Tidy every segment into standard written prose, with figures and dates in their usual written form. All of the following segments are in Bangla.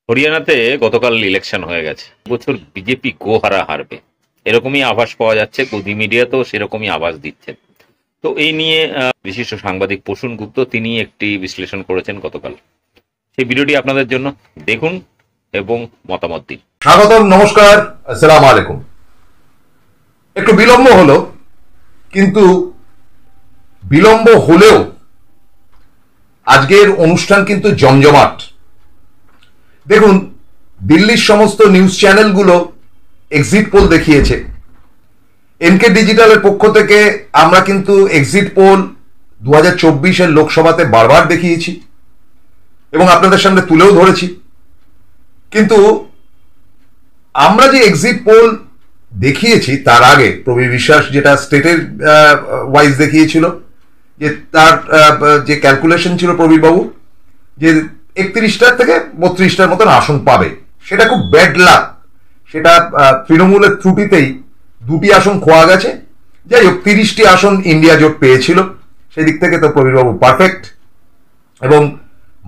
হরিয়ানাতে গতকাল ইলেকশন হয়ে গেছে। বছর বিজেপি গোহারা হারবে এরকমই আভাস পাওয়া যাচ্ছে। গদি মিডিয়াতেও সেরকমই আভাস দিচ্ছেন। তো এই নিয়ে বিশিষ্ট সাংবাদিক প্রসূন গুপ্ত তিনি একটি বিশ্লেষণ করেছেন গতকাল। সেই ভিডিওটি আপনাদের জন্য দেখুন এবং মতামত দিন। স্বাগতম, নমস্কার, আসসালামু আলাইকুম। একটু বিলম্ব হলো, কিন্তু বিলম্ব হলেও আজকের অনুষ্ঠান কিন্তু জমজমাট। দেখুন, দিল্লির সমস্ত নিউজ চ্যানেলগুলো এক্সিট পোল দেখিয়েছে। এনকে ডিজিটালের পক্ষ থেকে আমরা কিন্তু এক্সিট পোল 2024-এর লোকসভাতে বারবার দেখিয়েছি এবং আপনাদের সামনে তুলেও ধরেছি। কিন্তু আমরা যে এক্সিট পোল দেখিয়েছি তার আগে প্রবীর বিশ্বাস যেটা স্টেটের ওয়াইজ দেখিয়েছিল, যে তার যে ক্যালকুলেশন ছিল প্রবীর বাবু, যে 31টার থেকে 32টার মতন আসন পাবে, সেটা খুব ব্যাড লাক। সেটা তৃণমূলের ত্রুটিতেই 2টি আসন খোয়া গেছে। যাই হোক, 30টি আসন ইন্ডিয়া জোট পেয়েছিল। সেই দিক থেকে তো প্রবীর বাবু পারফেক্ট, এবং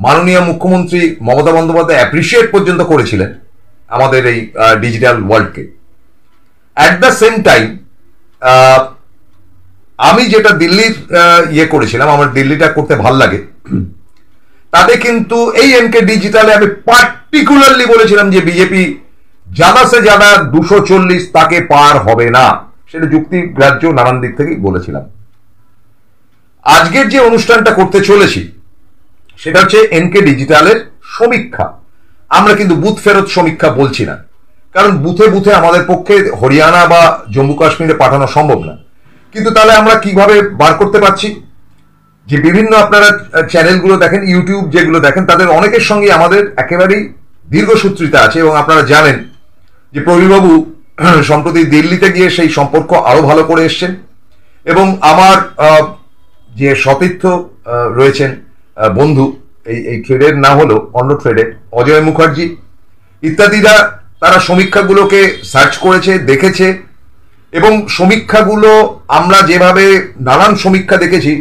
মাননীয় মুখ্যমন্ত্রী মমতা বন্দ্যোপাধ্যায় অ্যাপ্রিসিয়েট পর্যন্ত করেছিলেন আমাদের এই ডিজিটাল ওয়ার্ল্ডকে। অ্যাট দ্য সেম টাইম আমি যেটা দিল্লির করেছিলাম, আমার দিল্লিটা করতে ভাল লাগে, তাতে কিন্তু এই এনকে ডিজিটালে আমি পার্টিকুলারলি বলেছিলাম যে বিজেপি জাদা সে জাদা 240 তাকে পার হবে না। সেটা যুক্তি গ্রাহ্য নানান দিক থেকেই বলেছিলাম। আজকের যে অনুষ্ঠানটা করতে চলেছি সেটা হচ্ছে এনকে ডিজিটালের সমীক্ষা। আমরা কিন্তু বুথ ফেরত সমীক্ষা বলছি না, কারণ বুথে বুথে আমাদের পক্ষে হরিয়ানা বা জম্মু কাশ্মীরে পাঠানো সম্ভব না। কিন্তু তাহলে আমরা কিভাবে বার করতে পারছি, যে বিভিন্ন আপনারা চ্যানেলগুলো দেখেন, ইউটিউব যেগুলো দেখেন, তাদের অনেকের সঙ্গে আমাদের একেবারেই দীর্ঘসূত্রিতা আছে। এবং আপনারা জানেন যে প্রবীরবাবু সম্প্রতি দিল্লিতে গিয়ে সেই সম্পর্ক আরো ভালো করে এসছেন। এবং আমার যে সতীর্থ রয়েছেন বন্ধু, এই ট্রেডের না হলেও অন্য ট্রেডে, অজয় মুখার্জি ইত্যাদিরা, তারা সমীক্ষাগুলোকে সার্চ করেছে, দেখেছে। এবং সমীক্ষাগুলো আমরা যেভাবে নানান সমীক্ষা দেখেছি,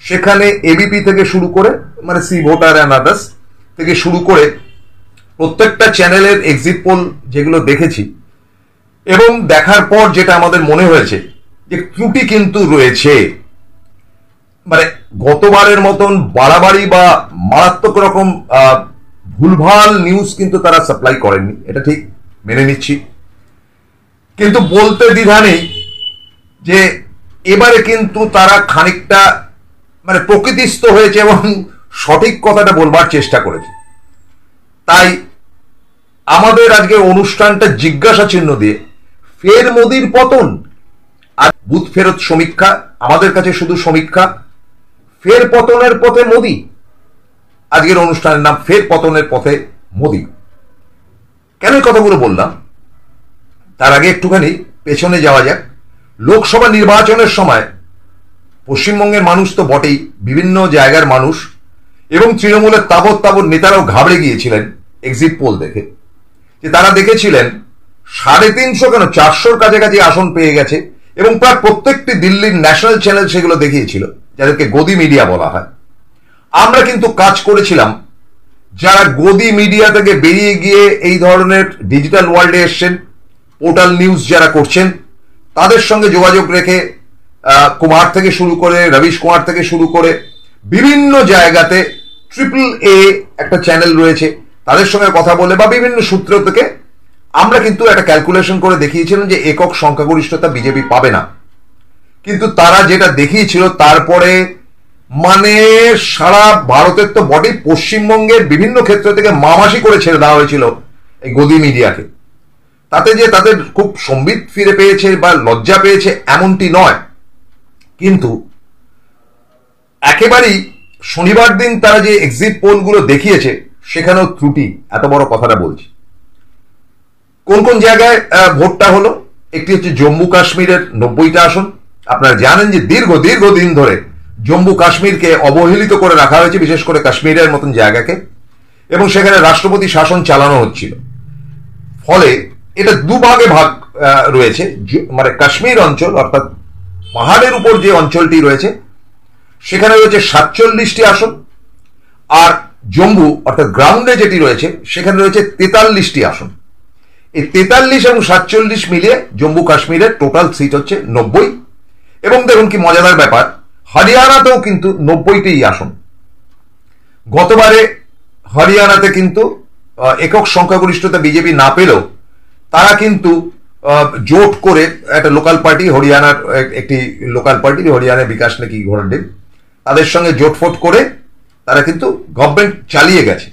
সেখানে এবিপি থেকে শুরু করে, মানে সি ভোটার অ্যান্ড আদার্স থেকে শুরু করে প্রত্যেকটা চ্যানেলের এক্সিট পোল যেগুলো দেখেছি, এবং দেখার পর যেটা আমাদের মনে হয়েছে যে ত্রুটি কিন্তু রয়েছে। মানে গতবারের মতন বাড়াবাড়ি বা মারাত্মক রকম ভুলভাল নিউজ কিন্তু তারা সাপ্লাই করেননি, এটা ঠিক মেনে নিচ্ছি। কিন্তু বলতে দ্বিধা নেই যে এবারে কিন্তু তারা খানিকটা মানে প্রকৃতিস্থ হয়েছে এবং সঠিক কথাটা বলবার চেষ্টা করেছে। তাই আমাদের আজকে অনুষ্ঠানটা জিজ্ঞাসা চিহ্ন দিয়ে, ফের মোদির পতন আর বুথ ফেরত সমীক্ষা, আমাদের কাছে শুধু সমীক্ষা, ফের পতনের পথে মোদি। আজকের অনুষ্ঠানের নাম ফের পতনের পথে মোদি। কেন এই কথাগুলো বললাম, তার আগে একটুখানি পেছনে যাওয়া যাক। লোকসভা নির্বাচনের সময় পশ্চিমবঙ্গের মানুষ তো বটেই, বিভিন্ন জায়গার মানুষ এবং তৃণমূলের তাবৎ তাবৎ নেতারাও ঘাবড়ে গিয়েছিলেন এক্সিট পোল দেখে, যে তারা দেখেছিলেন 350 কেন 400-র কাছাকাছি আসন পেয়ে গেছে। এবং প্রায় প্রত্যেকটি দিল্লির ন্যাশনাল চ্যানেল সেগুলো দেখিয়েছিল, যাদেরকে গদি মিডিয়া বলা হয়। আমরা কিন্তু কাজ করেছিলাম, যারা গদি মিডিয়া থেকে বেরিয়ে গিয়ে এই ধরনের ডিজিটাল ওয়ার্ল্ডে এসছেন, পোর্টাল নিউজ যারা করছেন, তাদের সঙ্গে যোগাযোগ রেখে কুমার থেকে শুরু করে, রবিশ কুমার থেকে শুরু করে বিভিন্ন জায়গাতে AAA একটা চ্যানেল রয়েছে, তাদের সঙ্গে কথা বলে বা বিভিন্ন সূত্র থেকে আমরা কিন্তু একটা ক্যালকুলেশন করে দেখিয়েছিলাম যে একক সংখ্যাগরিষ্ঠতা বিজেপি পাবে না। কিন্তু তারা যেটা দেখিয়েছিল, তারপরে মানে সারা ভারতের তো বডি, পশ্চিমবঙ্গের বিভিন্ন ক্ষেত্র থেকে মামাসি করে ছেড়ে দেওয়া হয়েছিল এই গদি মিডিয়াকে। তাতে যে তাদের খুব সম্বিত ফিরে পেয়েছে বা লজ্জা পেয়েছে এমনটি নয়, কিন্তু একেবারেই শনিবার দিন তারা যে এক্সিট পোলগুলো দেখিয়েছে সেখানেও ত্রুটি। এত বড় কথাটা বলছি, কোন কোন জায়গায় ভোটটা হলো। একটি হচ্ছে জম্মু কাশ্মীরের 90টা আসন। আপনারা জানেন যে দীর্ঘদিন ধরে জম্মু কাশ্মীরকে অবহেলিত করে রাখা হয়েছে, বিশেষ করে কাশ্মীরের মতন জায়গাকে, এবং সেখানে রাষ্ট্রপতি শাসন চালানো হচ্ছিল। ফলে এটা দুভাগে ভাগ রয়েছে, মানে কাশ্মীর অঞ্চল অর্থাৎ পাহাড়ের উপর যে অঞ্চলটি রয়েছে সেখানে রয়েছে 47টি আসন, আর জম্মু অর্থাৎ গ্রাউন্ডে যেটি রয়েছে সেখানে রয়েছে 43টি আসন। এই 43 এবং 47 মিলিয়ে জম্মু কাশ্মীরের টোটাল সিট হচ্ছে 90। এবং দেখুন কি মজাদার ব্যাপার, হরিয়ানাতেও কিন্তু 90টি আসন। গতবারে হরিয়ানাতে কিন্তু একক সংখ্যাগরিষ্ঠতা বিজেপি না পেলেও তারা কিন্তু জোট করে একটা লোকাল পার্টি, হরিয়ানার একটি লোকাল পার্টি হরিয়ানা বিকাশ নাকি ঘোড়াডেল, তাদের সঙ্গে জোটফোট করে তারা কিন্তু গভর্নমেন্ট চালিয়ে গেছে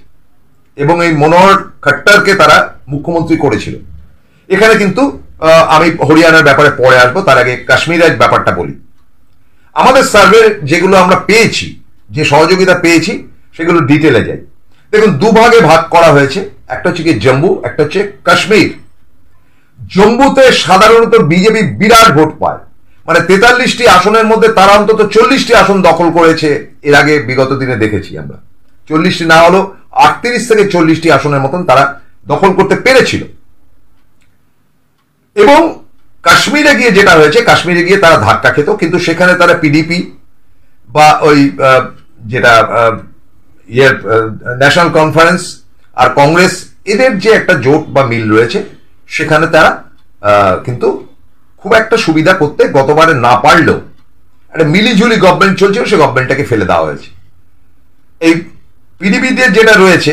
এবং এই মনোহর খট্টরকে তারা মুখ্যমন্ত্রী করেছিল। এখানে কিন্তু আমি হরিয়ানার ব্যাপারে পরে আসবো, তার আগে কাশ্মীরের ব্যাপারটা বলি। আমাদের সার্ভে যেগুলো আমরা পেয়েছি, যে সহযোগিতা পেয়েছি, সেগুলো ডিটেলে যাই। দেখুন, দুভাগে ভাগ করা হয়েছে, একটা হচ্ছে কি জম্মু, একটা হচ্ছে কাশ্মীর। জম্মুতে সাধারণত বিজেপি বিরাট ভোট পায়, মানে 43টি আসনের মধ্যে তারা অন্তত 40টি আসন দখল করেছে। এর আগে বিগত দিনে দেখেছি আমরা, 40টি না হলেও 38 থেকে 40টি আসনের মতন তারা দখল করতে পেরেছিল। এবং কাশ্মীরে গিয়ে যেটা হয়েছে, কাশ্মীরে গিয়ে তারা ধাক্কা খেত, কিন্তু সেখানে তারা পিডিপি বা ওই যেটা ন্যাশনাল কনফারেন্স আর কংগ্রেস, এদের যে একটা জোট বা মিল রয়েছে, সেখানে তারা কিন্তু খুব একটা সুবিধা করতে গতবারে না পারলেও একটা মিলিঝুলি গভর্নমেন্ট চলছিল, সে গভর্নমেন্টটাকে ফেলে দেওয়া হয়েছে। এই পিডিপিদের যেটা রয়েছে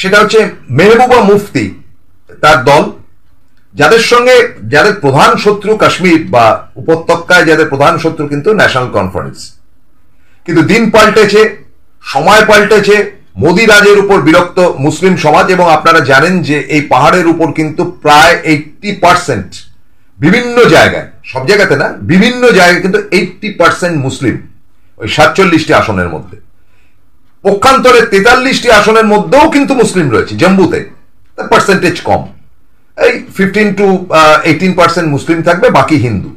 সেটা হচ্ছে মেহবুবা মুফতি তার দল, যাদের প্রধান শত্রু কাশ্মীর বা উপত্যকায়, যাদের প্রধান শত্রু কিন্তু ন্যাশনাল কনফারেন্স। কিন্তু দিন পাল্টেছে, সময় পাল্টেছে, মোদি রাজের উপর বিরক্ত মুসলিম সমাজ। এবং আপনারা জানেন যে এই পাহাড়ের উপর কিন্তু প্রায় 80% বিভিন্ন জায়গায়, সব জায়গাতে না, বিভিন্ন জায়গায় কিন্তু 80% মুসলিম ওই 47টি আসনের মধ্যে। পক্ষান্তরে 43টি আসনের মধ্যেও কিন্তু মুসলিম রয়েছে জম্মুতে, তার পার্সেন্টেজ কম, এই 15 to 18% মুসলিম থাকবে, বাকি হিন্দু।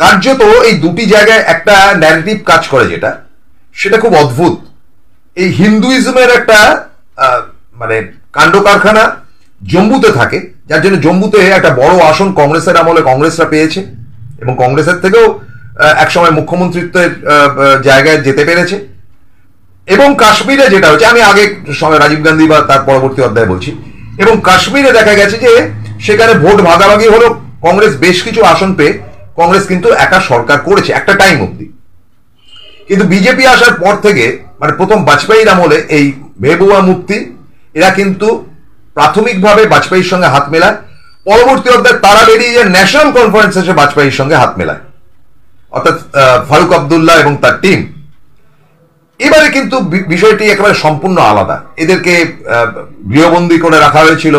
কার্যত এই দুটি জায়গায় একটা ন্যারেটিভ কাজ করে, সেটা খুব অদ্ভুত। এই হিন্দুইজমের একটা মানে কাণ্ড কারখানা জম্মুতে থাকে, যার জন্য জম্মুতে একটা বড় আসন কংগ্রেসের আমলে কংগ্রেসরা পেয়েছে এবং কংগ্রেসের থেকেও একসময় মুখ্যমন্ত্রিত্বের জায়গায় যেতে পেরেছে। এবং কাশ্মীরে যেটা হচ্ছে, আমি আগে সময় রাজীব গান্ধী বা তার পরবর্তী অধ্যায়ে বলছি, এবং কাশ্মীরে দেখা গেছে যে সেখানে ভোট ভাগাভাগি হলো, কংগ্রেস বেশ কিছু আসন পেয়ে কংগ্রেস কিন্তু একা সরকার করেছে একটা টাইম অব্দি। কিন্তু বিজেপি আসার পর থেকে, মানে প্রথম বাজপেয়ীর আমলে এই মেহবুবা মুফতি এরা কিন্তু প্রাথমিকভাবে বাজপেয়ীর সঙ্গে হাত মেলায়, পরবর্তী অধ্যায়ে তারা বেরিয়ে যায় ন্যাশনাল কনফারেন্স এসে বাজপেয়ীর সঙ্গে হাত মেলায়, অর্থাৎ ফারুক আবদুল্লাহ এবং তার টিম। এবারে কিন্তু বিষয়টি একেবারে সম্পূর্ণ আলাদা। এদেরকে গৃহবন্দী করে রাখা হয়েছিল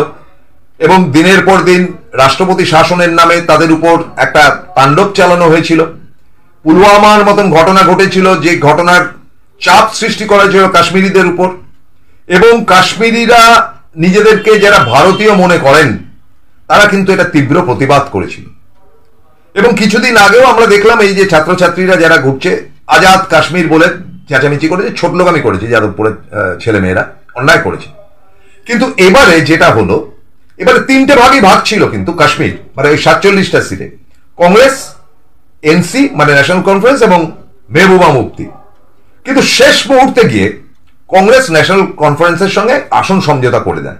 এবং দিনের পর দিন রাষ্ট্রপতি শাসনের নামে তাদের উপর একটা তাণ্ডব চালানো হয়েছিল। পুলওয়ামার মতন ঘটনা ঘটেছিল, যে ঘটনার চাপ সৃষ্টি করা হয়েছিল কাশ্মীরিদের উপর। এবং কাশ্মীরিরা নিজেদেরকে যারা ভারতীয় মনে করেন, তারা কিন্তু এটা তীব্র প্রতিবাদ করেছিল। এবং কিছুদিন আগেও আমরা দেখলাম এই যে ছাত্রছাত্রীরা যারা ঘুরছে, আজাদ কাশ্মীর বলে চেঁচামেচি করেছে, ছোটলোকামি করেছে, যাদবপুরের ছেলেমেয়েরা অন্যায় করেছে। কিন্তু এবারে যেটা হলো, এবারে 3টে ভাগই ভাগ ছিল কিন্তু কাশ্মীর, মানে ওই 47টা সিটে কংগ্রেস, এনসি মানে ন্যাশনাল কনফারেন্স এবং মেহবুবা মুফতি। কিন্তু শেষ মুহূর্তে গিয়ে কংগ্রেস ন্যাশনাল কনফারেন্সের সঙ্গে আসন সমঝোতা করে দেন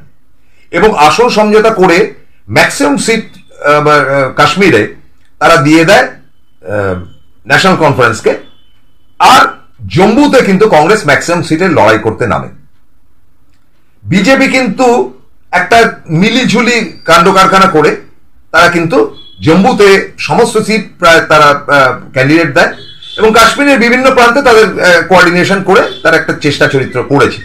এবং আসন সমঝোতা করে ম্যাক্সিমাম সিট কাশ্মীরে তারা দিয়ে দেয় ন্যাশনাল কনফারেন্সকে। আর জম্মুতে কিন্তু কংগ্রেস ম্যাক্সিমাম সিটে লড়াই করতে নামে। বিজেপি কিন্তু একটা মিলিঝুলি কাণ্ড কারখানা করে তারা কিন্তু জম্মুতে সমস্ত সিট প্রায় তারা ক্যান্ডিডেট দেয় এবং কাশ্মীরের বিভিন্ন প্রান্তে তাদের কোঅর্ডিনেশন করে তারা একটা চেষ্টা চরিত্র করেছে।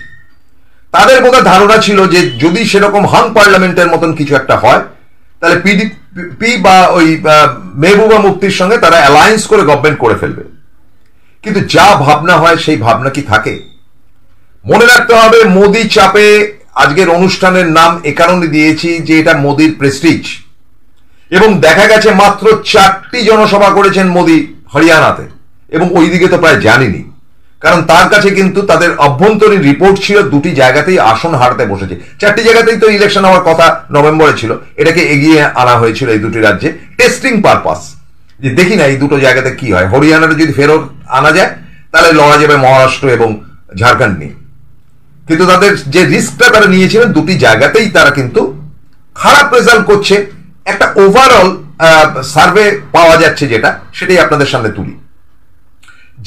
তাদের বোধহয় ধারণা ছিল যে যদি সেরকম হাং পার্লামেন্টের মতন কিছু একটা হয়, তাহলে পিডিপি বা ওই মেহবুবা মুফতির সঙ্গে তারা অ্যালায়েন্স করে গভর্নমেন্ট করে ফেলবে। কিন্তু যা ভাবনা হয় সেই ভাবনা কি থাকে? মনে রাখতে হবে, মোদি চাপে আজকের অনুষ্ঠানের নাম এ কারণে দিয়েছি যে এটা মোদির প্রেস্টিজ। এবং দেখা গেছে মাত্র 4টি জনসভা করেছেন মোদি হরিয়ানাতে, এবং ওইদিকে তো প্রায় জানিনি, কারণ তার কাছে কিন্তু তাদের অভ্যন্তরীণ রিপোর্ট ছিল 2টি জায়গাতেই আসন হারতে বসেছে। 4টি জায়গাতেই তো ইলেকশন হওয়ার কথা নভেম্বরে ছিল, এটাকে এগিয়ে আনা হয়েছিল এই 2টি রাজ্যে টেস্টিং পারপাস, যে দেখি না এই 2টো জায়গাতে কি হয়। হরিয়ানাটা যদি ফেরত আনা যায় তাহলে লড়া যাবে মহারাষ্ট্র এবং ঝাড়খণ্ড নিয়ে। কিন্তু তাদের যে রিস্কটা তারা নিয়েছিলেন দুটি জায়গাতেই তারা কিন্তু খারাপ রেজাল্ট করছে। একটা ওভারঅল সার্ভে পাওয়া যাচ্ছে যেটা, সেটাই আপনাদের সামনে তুলি।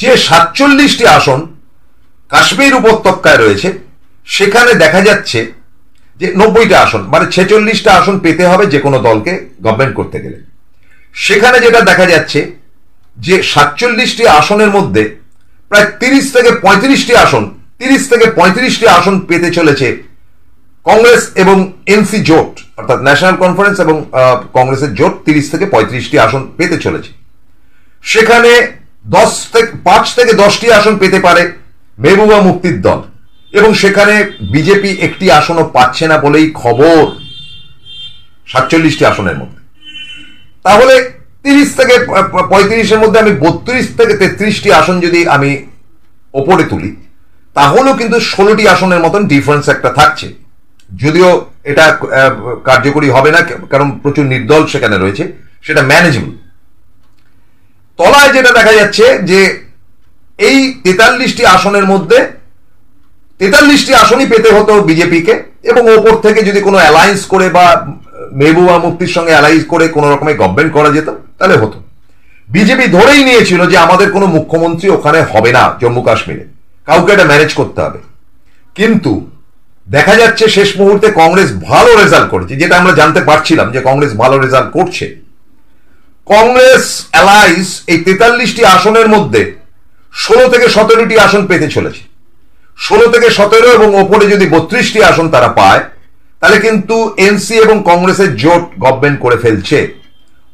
যে 47টি আসন কাশ্মীর উপত্যকায় রয়েছে, সেখানে দেখা যাচ্ছে যে 90টা আসন, মানে 46টা আসন পেতে হবে যে কোনো দলকে গভর্নমেন্ট করতে গেলে। সেখানে যেটা দেখা যাচ্ছে যে 47টি আসনের মধ্যে প্রায় 30 থেকে 35টি আসন পেতে চলেছে কংগ্রেস এবং এনসি জোট, অর্থাৎ ন্যাশনাল কনফারেন্স এবং কংগ্রেসের জোট 30 থেকে 35টি আসন পেতে চলেছে। সেখানে 5 থেকে 10টি আসন পেতে পারে মেহবুবা মুফতির দল, এবং সেখানে বিজেপি একটি আসনও পাচ্ছে না বলেই খবর 47টি আসনের মধ্যে। তাহলে 30 থেকে 35-এর মধ্যে আমি 32 থেকে 33টি আসন যদি আমি ওপরে তুলি, তাহলেও কিন্তু 16টি আসনের মতন ডিফারেন্স একটা থাকছে। যদিও এটা কার্যকরী হবে না, কারণ প্রচুর নির্দল সেখানে রয়েছে, সেটা ম্যানেজেবল। তলায় যেটা দেখা যাচ্ছে যে এই 43টি আসনের মধ্যে 43টি আসনই পেতে হতো বিজেপিকে, এবং ওপর থেকে যদি কোনো অ্যালায়েন্স করে বা মেহবুবা মুফতির সঙ্গে অ্যালায়েন্স করে কোনো রকমের গভর্নমেন্ট করা যেত তাহলে হতো। বিজেপি ধরেই নিয়েছিল যে আমাদের কোনো মুখ্যমন্ত্রী ওখানে হবে না জম্মু কাশ্মীরে, কাউকে এটা ম্যানেজ করতে হবে। কিন্তু দেখা যাচ্ছে শেষ মুহূর্তে কংগ্রেস ভালো রেজাল্ট করেছে, যেটা আমরা জানতে পারছিলাম যে কংগ্রেস ভালো রেজাল্ট করছে। কংগ্রেস অ্যালায়েন্স এই 43টি আসনের মধ্যে 16 থেকে 17টি আসন পেতে চলেছে। 16 থেকে 17 এবং ওপরে যদি 32টি আসন তারা পায়, তাহলে কিন্তু এনসি এবং কংগ্রেসের জোট গভর্নমেন্ট করে ফেলছে।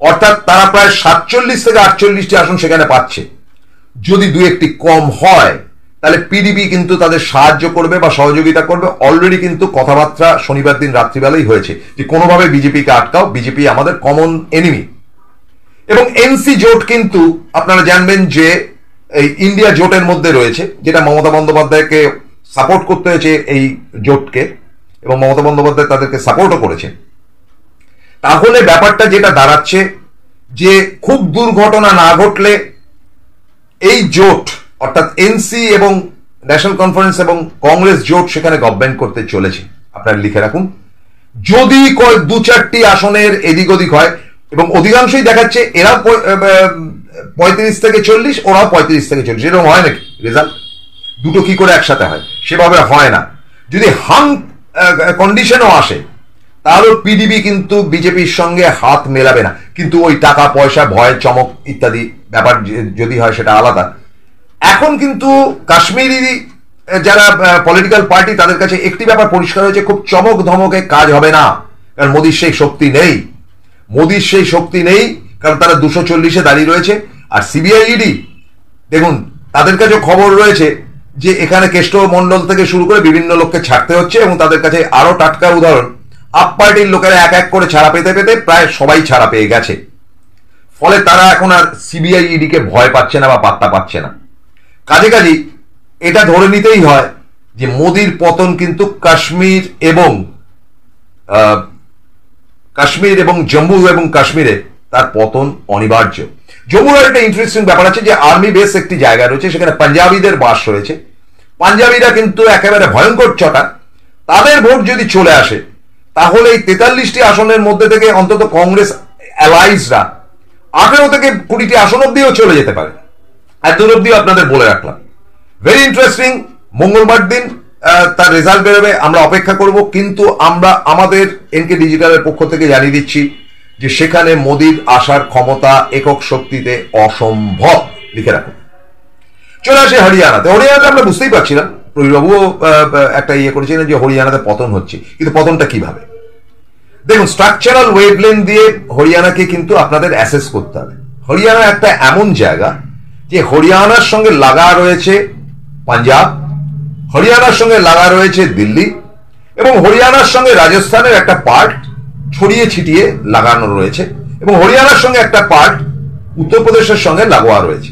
অর্থাৎ তারা প্রায় 47 থেকে 48টি আসন সেখানে পাচ্ছে। যদি দু একটি কম হয় তাহলে পিডিপি কিন্তু তাদের সাহায্য করবে বা সহযোগিতা করবে। অলরেডি কিন্তু কথাবার্তা শনিবার দিন রাত্রিবেলাই হয়েছে যে কোনোভাবে বিজেপিকে আটকাও, বিজেপি আমাদের কমন এনিমি। এবং এনসি জোট কিন্তু আপনারা জানবেন যে এই ইন্ডিয়া জোটের মধ্যে রয়েছে, যেটা মমতা বন্দ্যোপাধ্যায়কে সাপোর্ট করতে হয়েছে এই জোটকে, এবং মমতা বন্দ্যোপাধ্যায় তাদেরকে সাপোর্টও করেছেন। তাহলে ব্যাপারটা যেটা দাঁড়াচ্ছে যে খুব দুর্ঘটনা না ঘটলে এই জোট, অর্থাৎ এনসি এবং ন্যাশনাল কনফারেন্স এবং কংগ্রেস জোট সেখানে গভর্নমেন্ট করতে চলেছে। আপনারা লিখে রাখুন, যদি 2-4টি আসনের এদিক ওদিক হয়, এবং অধিকাংশই দেখাচ্ছে এরা 35 থেকে 40, ওরাও 35 থেকে 40, এরকম হয় নাকি রেজাল্ট? দুটো কি করে একসাথে হয়? সেভাবে হয় না। যদি হাং কন্ডিশনও আসে, তাহলে পিডিবি কিন্তু বিজেপির সঙ্গে হাত মেলাবে না। কিন্তু ওই টাকা পয়সা, ভয়, চমক ইত্যাদি ব্যাপার যদি হয় সেটা আলাদা। এখন কিন্তু কাশ্মীরি যারা পলিটিক্যাল পার্টি, তাদের কাছে একটি ব্যাপার পরিষ্কার হয়েছে, খুব চমক ধমকে কাজ হবে না, কারণ মোদির সেই শক্তি নেই। মোদির সেই শক্তি নেই, কারণ তারা 240-এ দাঁড়িয়ে রয়েছে। আর সিবিআই, ইডি দেখুন, তাদের কাছে খবর রয়েছে যে এখানে কেষ্ট মন্ডল থেকে শুরু করে বিভিন্ন লোককে ছাড়তে হচ্ছে, এবং তাদের কাছে আরো টাটকা উদাহরণ, আপ পার্টির লোকেরা এক এক করে ছাড়া পেতে পেতে প্রায় সবাই ছাড়া পেয়ে গেছে। ফলে তারা এখন আর সিবিআই, ইডিকে ভয় পাচ্ছে না বা পাত্তা পাচ্ছে না। কাজে কাজে এটা ধরে নিতেই হয় যে মোদির পতন কিন্তু কাশ্মীর এবং জম্মু এবং কাশ্মীরে তার পতন অনিবার্য। জম্মুর একটা ইন্টারেস্টিং ব্যাপার আছে যে আর্মি বেস একটি জায়গা রয়েছে, সেখানে পাঞ্জাবিদের বাস রয়েছে। পাঞ্জাবিরা কিন্তু একেবারে ভয়ঙ্কর চটা। তাদের ভোট যদি চলে আসে, তাহলে এই 43টি আসনের মধ্যে থেকে অন্তত কংগ্রেস অ্যালাইজরা 18 থেকে 20টি আসন অব্দিও চলে যেতে পারে। এত অব্দিও আপনাদের বলে রাখলাম। Very interesting. মঙ্গলবার দিন তার রেজাল্ট বেরোবে, আমরা অপেক্ষা করব। কিন্তু আমরা আমাদের এনকে ডিজিটালের পক্ষ থেকে জানিয়ে দিচ্ছি যে সেখানে মোদির আসার ক্ষমতা একক শক্তিতে অসম্ভব। লিখে রাখুন। চলে আসে হরিয়ানাতে। হরিয়ানাতে আমরা বুঝতেই পারছিলাম, প্রবীরবাবুও একটা ইয়ে করেছিলেন যে হরিয়ানাতে পতন হচ্ছে, কিন্তু পতনটা কিভাবে? দেখুন, স্ট্রাকচারাল ওয়েভলেন দিয়ে হরিয়ানাকে কিন্তু আপনাদের অ্যাসেস করতে হবে। হরিয়ানা একটা এমন জায়গা যে হরিয়ানার সঙ্গে লাগা রয়েছে পাঞ্জাব, হরিয়ানার সঙ্গে লাগা রয়েছে দিল্লি, এবং হরিয়ানার সঙ্গে রাজস্থানের একটা পার্ট ছড়িয়ে ছিটিয়ে লাগানো রয়েছে, এবং হরিয়ানার সঙ্গে একটা পার্ট উত্তরপ্রদেশের সঙ্গে লাগোয়া রয়েছে।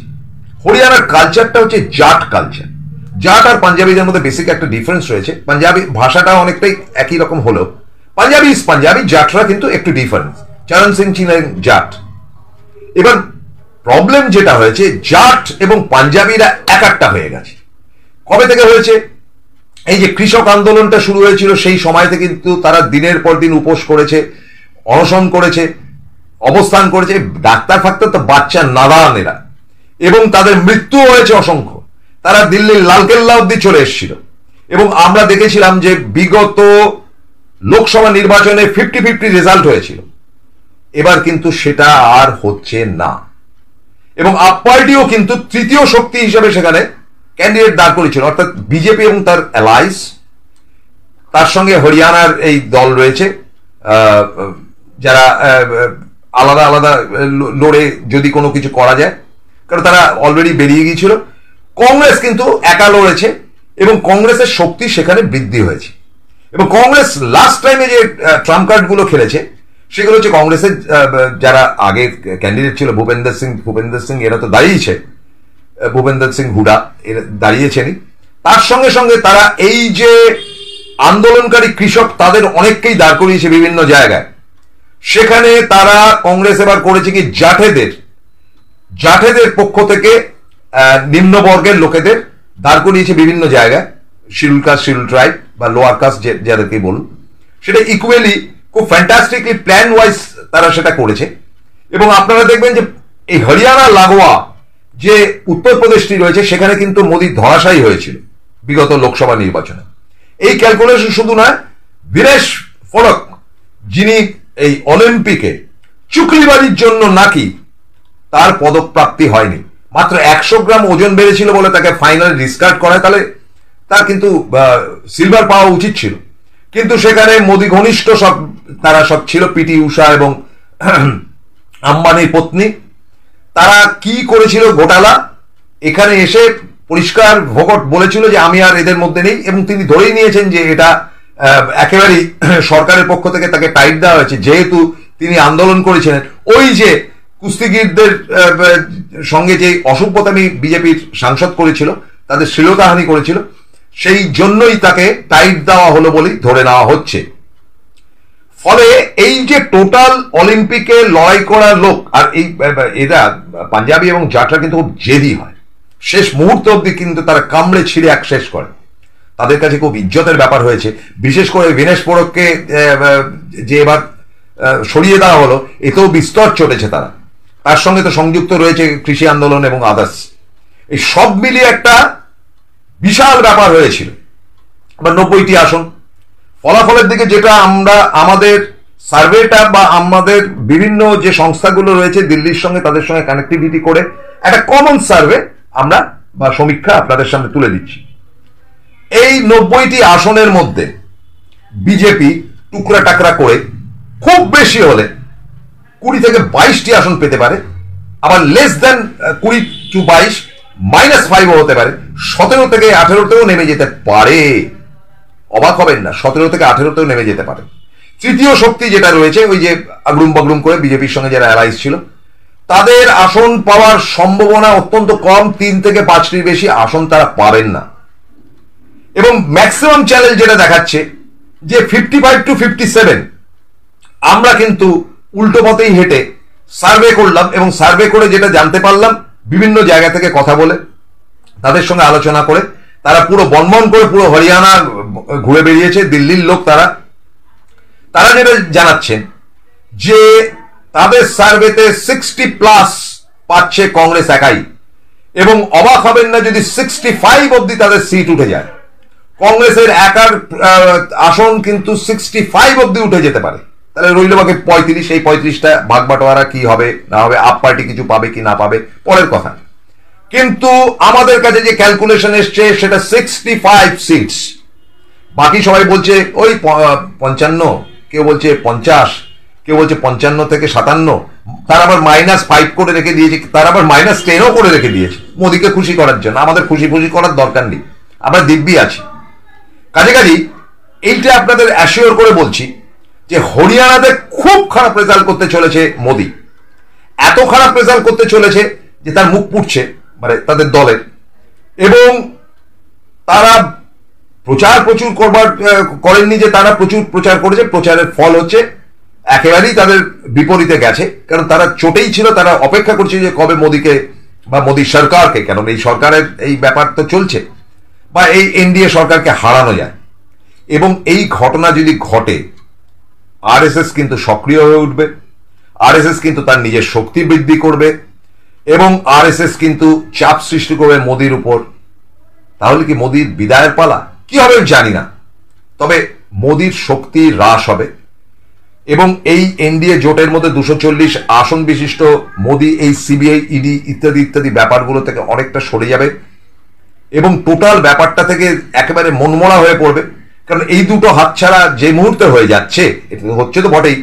হরিয়ানার কালচারটা হচ্ছে জাট কালচার। জাট আর পাঞ্জাবিদের মধ্যে বেসিক একটা ডিফারেন্স রয়েছে। পাঞ্জাবি ভাষাটা অনেকটাই একই রকম হলেও পাঞ্জাবি ইজ পাঞ্জাবি, জাটরা কিন্তু একটু ডিফারেন্স। চরণ সিং ছিলেন জাট। এবার প্রবলেম যেটা হয়েছে, জাট এবং পাঞ্জাবিরা এক একটা হয়ে গেছে। কবে থেকে হয়েছে? এই যে কৃষক আন্দোলনটা শুরু হয়েছিল সেই সময় থেকে কিন্তু তারা দিনের পর দিন উপোস করেছে, অনশন করেছে, অবস্থান করেছে। ডাক্তার ফাক্তার তো বাচ্চা নাদান এরা, এবং তাদের মৃত্যু হয়েছে অসংখ্য। তারা দিল্লির লালকেল্লা অব্দি চলে এসেছিল, এবং আমরা দেখেছিলাম যে বিগত লোকসভা নির্বাচনে 50-50 রেজাল্ট হয়েছিল। এবার কিন্তু সেটা আর হচ্ছে না, এবং আপ পার্টিও কিন্তু তৃতীয় শক্তি হিসেবে সেখানে ক্যান্ডিডেট দাঁড় করেছিল, অর্থাৎ বিজেপি এবং তার অ্যালায়েন্স, তার সঙ্গে হরিয়ানার এই দল রয়েছে যারা আলাদা আলাদা লড়ে যদি কোনো কিছু করা যায়, কারণ তারা অলরেডি বেরিয়ে গিয়েছিল। কংগ্রেস কিন্তু একা লড়েছে, এবং কংগ্রেসের শক্তি সেখানে বৃদ্ধি হয়েছে। এবং কংগ্রেস লাস্ট টাইমে যে ট্রাম্প কার্ডগুলো খেলেছে সেগুলো হচ্ছে কংগ্রেসের যারা আগে ক্যান্ডিডেট ছিল, ভূপেন্দর সিং এরা তো দাঁড়িয়েছে, ভূপেন্দর সিং হুডা এরা দাঁড়িয়েছেনই। তার সঙ্গে সঙ্গে তারা এই যে আন্দোলনকারী কৃষক তাদের অনেককেই দাঁড় করিয়েছে বিভিন্ন জায়গায়। সেখানে তারা কংগ্রেস এবার করেছে কি, জাঠেদের পক্ষ থেকে নিম্নবর্গের লোকেদের দাঁড় করিয়েছে বিভিন্ন জায়গায়, শিডিউল কাস্ট, শিডিউল ট্রাইব বা লোয়ার কাস্ট যাদেরকে বলুন, সেটা ইকুয়ালি খুব ফ্যান্টাস্টিকলি প্ল্যান ওয়াইজ তারা সেটা করেছে। এবং আপনারা দেখবেন যে এই হরিয়ানা লাগোয়া যে উত্তরপ্রদেশটি রয়েছে সেখানে কিন্তু মোদী ধরাশায়ী হয়েছিল বিগত লোকসভা নির্বাচনে। এই ক্যালকুলেশন শুধু নয়, বীরেশ ফোড়ক যিনি এই অলিম্পিকে চুকলিবাজির জন্য নাকি তার পদকপ্রাপ্তি হয়নি, মাত্র 100 গ্রাম ওজন বেড়েছিল বলে তাকে ফাইনাল ডিসকার্ড করায়, তাহলে তার কিন্তু সিলভার পাওয়া উচিত ছিল। কিন্তু সেখানে মোদী ঘনিষ্ঠ তারা সব ছিল, পিটি উষা এবং আম্বানির পত্নী। তারা কি করেছিল ঘোটালা, এখানে এসে পরিষ্কার ভোগট বলেছিল যে আমি আর এদের মধ্যে নেই, এবং তিনি ধরেই নিয়েছেন যে এটা একেবারেই সরকারের পক্ষ থেকে তাকে টাইট দেওয়া হয়েছে, যেহেতু তিনি আন্দোলন করেছিলেন ওই যে কুস্তিগিরদের সঙ্গে যে অসভ্যতামি বিজেপির সাংসদ করেছিল, তাদের শ্লীলতাহানি করেছিল, সেই জন্যই তাকে টাইট দেওয়া হলো বলেই ধরে নেওয়া হচ্ছে। ফলে এই যে টোটাল অলিম্পিকে লড়াই করা লোক, আর এই এরা পাঞ্জাবি এবং জাটরা কিন্তু খুব জেদি হয়, শেষ মুহূর্ত অব্দি কিন্তু তারা কামড়ে ছিঁড়ে এক শেষ করে। তাদের কাছে খুব ইজ্জতের ব্যাপার হয়েছে, বিশেষ করে বীরেশ ফোড়ককে যে এবার সরিয়ে দেওয়া হলো, এতেও বিস্তর চটেছে তারা। তার সঙ্গে তো সংযুক্ত রয়েছে কৃষি আন্দোলন এবং আদার্স, এই সব মিলিয়ে একটা বিশাল ব্যাপার হয়েছিল। আবার 90টি আসন, ফলাফলের দিকে যেটা আমরা আমাদের সার্ভেটা বা আমাদের বিভিন্ন যে সংস্থাগুলো রয়েছে দিল্লির সঙ্গে, তাদের সঙ্গে কানেক্টিভিটি করে একটা কমন সার্ভে আমরা বা সমীক্ষা আপনাদের সামনে তুলে দিচ্ছি। এই 90টি আসনের মধ্যে বিজেপি টুকরা টাকরা করে খুব বেশি হলে 20 থেকে 22টি আসন পেতে পারে, আবার লেস দেন 20 to 22 -5ও হতে পারে, 17 থেকে 18তেও নেমে যেতে পারে। অবাক হবেন না, 17 থেকে 18তেও নেমে যেতে পারে। তৃতীয় শক্তি যেটা রয়েছে, ওই যে আগরুম বাগরুম করে বিজেপির সঙ্গে যারা অ্যালাইজ ছিল, তাদের আসন পাওয়ার সম্ভাবনা অত্যন্ত কম, 3 থেকে 5টির বেশি আসন তারা পাবেন না। এবং ম্যাক্সিমাম চ্যালেঞ্জ যেটা দেখাচ্ছে যে 55 to 57, আমরা কিন্তু উল্টো পথেই হেঁটে সার্ভে করলাম, এবং সার্ভে করে যেটা জানতে পারলাম বিভিন্ন জায়গা থেকে কথা বলে তাদের সঙ্গে আলোচনা করে, তারা পুরো বনবন করে পুরো হরিয়ানা ঘুরে বেরিয়েছে দিল্লির লোক। তারা যেটা জানাচ্ছেন যে তাদের সার্ভেতে 60+ পাচ্ছে কংগ্রেস একাই, এবং অবাক হবেন না যদি 65 অব্দি তাদের সিট উঠে যায়। কংগ্রেসের একার আসন কিন্তু 65 অব্দি উঠে যেতে পারে, তাহলে রইল বাকি 35। এই 35টা ভাগ বাটোয়ারা কি হবে না হবে, আপ পার্টি কিছু পাবে কি না পাবে পরের কথা। কিন্তু আমাদের কাছে যে ক্যালকুলেশন এসছে সেটা 65 সিটস, বাকি সবাই বলছে ওই 55, কেউ বলছে 50, কেউ বলছে 55 থেকে 57, তার আবার -5 করে রেখে দিয়েছে, তার আবার -10ও করে রেখে দিয়েছে মোদীকে খুশি করার জন্য। আমাদের খুশি করার দরকার নেই, আমরা দিব্যি আছি। কাজে এইটা আপনাদের অ্যাসিওর করে বলছি যে হরিয়ানাতে খুব খারাপ রেজাল্ট করতে চলেছে মোদী, এত খারাপ রেজাল্ট করতে চলেছে যে তার মুখ পুড়ছে মানে তাদের দলের, এবং তারা প্রচুর করেননি যে তারা প্রচুর প্রচার করেছে, প্রচারের ফল হচ্ছে একেবারেই তাদের বিপরীতে গেছে। কারণ তারা চোটেই ছিল, তারা অপেক্ষা করছে যে কবে মোদীকে বা মোদী সরকারকে, কেন এই সরকারের এই ব্যাপার তো চলছে, বা এই এনডিএ সরকারকে হারানো যায়। এবং এই ঘটনা যদি ঘটে, আরএসএস কিন্তু সক্রিয় হয়ে উঠবে, আরএসএস কিন্তু তার নিজের শক্তি বৃদ্ধি করবে এবং আরএসএস কিন্তু চাপ সৃষ্টি করবে মোদির উপর। তাহলে কি মোদির বিদায়ের পালা? কি হবে জানি না, তবে মোদির শক্তি হ্রাস হবে এবং এই এনডিএ জোটের মধ্যে 240 আসন বিশিষ্ট মোদি এই সিবিআই, ইডি ইত্যাদি ইত্যাদি ব্যাপারগুলো থেকে অনেকটা সরে যাবে এবং টোটাল ব্যাপারটা থেকে একেবারে মনমরা হয়ে পড়বে। কারণ এই দুটো হাতছাড়া যে মুহূর্তে হয়ে যাচ্ছে, এটা হচ্ছে তো বটেই,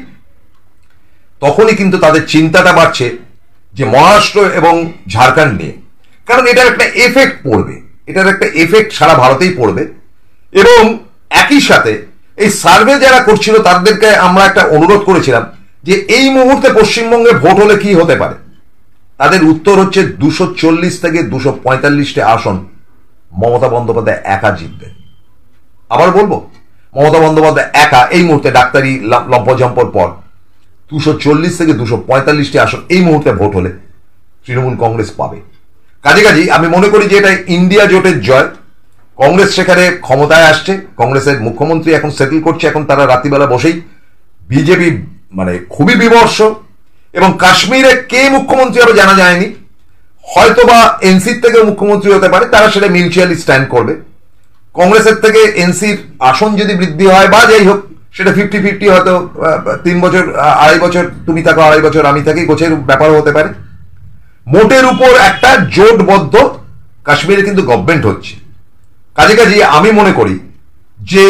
তখনই কিন্তু তাদের চিন্তাটা বাড়ছে যে মহারাষ্ট্র এবং ঝাড়খণ্ড নিয়ে। কারণ এটার একটা এফেক্ট পড়বে, এটার একটা এফেক্ট সারা ভারতেই পড়বে। এবং একই সাথে এই সার্ভে যারা করছিল তাদেরকে আমরা একটা অনুরোধ করেছিলাম যে এই মুহূর্তে পশ্চিমবঙ্গে ভোট হলে কি হতে পারে। তাদের উত্তর হচ্ছে 240 থেকে 245 আসন মমতা বন্দ্যোপাধ্যায় একা জিতবে। আবার বলবো, মমতা বন্দ্যোপাধ্যায় একা এই মুহূর্তে ডাক্তারি লম্পঝম্পর পর 240 থেকে 245 আসন এই মুহূর্তে ভোট হলে তৃণমূল কংগ্রেস পাবে। কাজেই আমি মনে করি যে এটা ইন্ডিয়া জোটের জয়। কংগ্রেস সেখানে ক্ষমতায় আসছে, কংগ্রেসের মুখ্যমন্ত্রী এখন সেটেল করছে, এখন তারা রাত্রিবেলা বসেই বিজেপি মানে খুবই বিমর্ষ। এবং কাশ্মীরে কে মুখ্যমন্ত্রী হবে জানা যায়নি, হয়তোবা এনসির থেকে মুখ্যমন্ত্রী হতে পারে, তারা সেটা মিউচুয়ালি স্ট্যান্ড করবে। কংগ্রেসের থেকে এনসির আসন যদি বৃদ্ধি হয় বা যাই হোক, সেটা 50-50 হয়তো 3 বছর 2.5 বছর তুমি থাকো, 2.5 বছর আমি থাকি, গোছের ব্যাপারও হতে পারে। মোটের উপর একটা জোটবদ্ধ কাশ্মীরে কিন্তু গভর্নমেন্ট হচ্ছে। কাজেই আমি মনে করি যে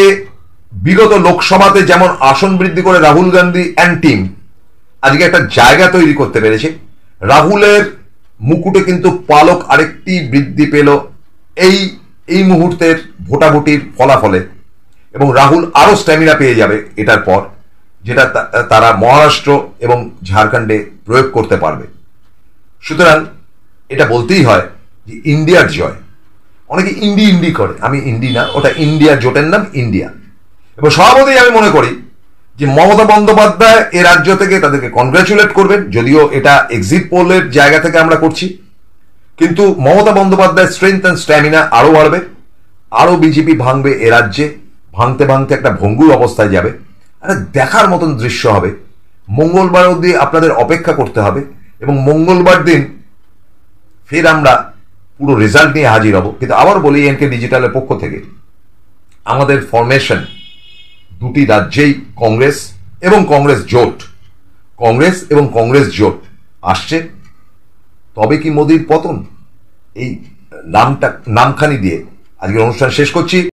বিগত লোকসভাতে যেমন আসন বৃদ্ধি করে রাহুল গান্ধী অ্যান্ড টিম আজকে একটা জায়গা তৈরি করতে পেরেছে, রাহুলের মুকুটে কিন্তু পালক আরেকটি বৃদ্ধি পেল এই মুহূর্তের ভোটাভুটির ফলাফলে এবং রাহুল আরো স্ট্যামিনা পেয়ে যাবে এটার পর, যেটা তারা মহারাষ্ট্র এবং ঝাড়খণ্ডে প্রয়োগ করতে পারবে। সুতরাং এটা বলতেই হয় যে ইন্ডিয়ার জয়। অনেকে ইন্ডি করে, আমি ইন্ডি না, ওটা ইন্ডিয়া জোটের নাম ইন্ডিয়া। এবং স্বভাবতই আমি মনে করি যে মমতা বন্দ্যোপাধ্যায় এ রাজ্য থেকে তাদেরকে কনগ্রাচুলেট করবেন, যদিও এটা এক্সিট পোলের জায়গা থেকে আমরা করছি, কিন্তু মমতা বন্দ্যোপাধ্যায়ের স্ট্রেংথ অ্যান্ড স্ট্যামিনা আরো বাড়বে, আরো বিজেপি ভাঙবে এ রাজ্যে, ভাঙতে ভাঙতে একটা ভঙ্গুর অবস্থায় যাবে। একটা দেখার মতন দৃশ্য হবে। মঙ্গলবার অবধি আপনাদের অপেক্ষা করতে হবে এবং মঙ্গলবার দিন ফের আমরা পুরো রেজাল্ট নিয়ে হাজির হব। কিন্তু আবার বলি, এনকে ডিজিটালের পক্ষ থেকে আমাদের ফরমেশন দুটি রাজ্যেই কংগ্রেস এবং কংগ্রেস জোট আসছে। তবে কি মোদির পতন? এই নামখানি দিয়ে আজকের অনুষ্ঠান শেষ করছি।